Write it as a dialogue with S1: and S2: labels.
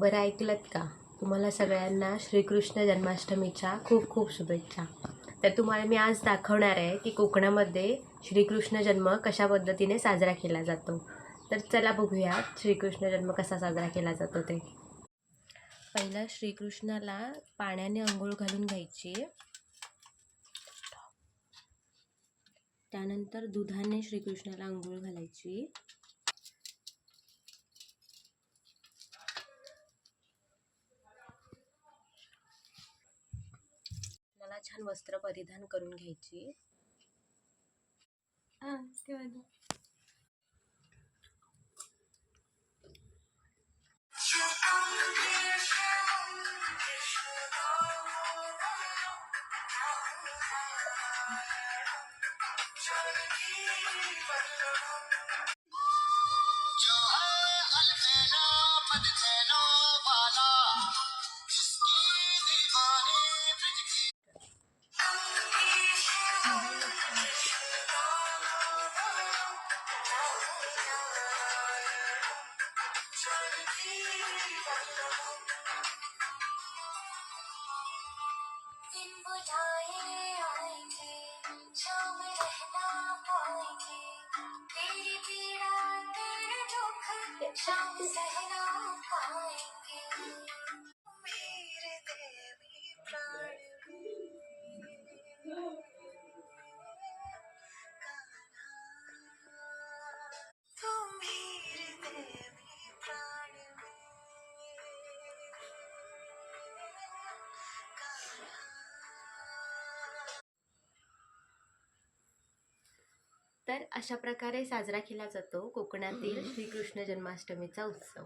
S1: बरं ऐकलत का? तुम्हाला सगळ्यांना श्रीकृष्ण जन्माष्टमीच्या खूप खूप शुभेच्छा. तर तुम्हाला मी आज दाखवणार आहे की कोकणामध्ये श्रीकृष्ण जन्म कशा पद्धतीने साजरा केला जातो. तर चला बघूया श्रीकृष्ण जन्म कसा साजरा केला जातो ते. पहिला श्रीकृष्णाला पाण्याने अंघोळ घालून घ्यायची. त्यानंतर दुधाने श्रीकृष्णाला अंघोळ घालायची. मला छान वस्त्र परिधान करून घ्यायची. तर अशा प्रकारे साजरा केला जातो कोकणातील श्रीकृष्ण जन्माष्टमीचा उत्सव.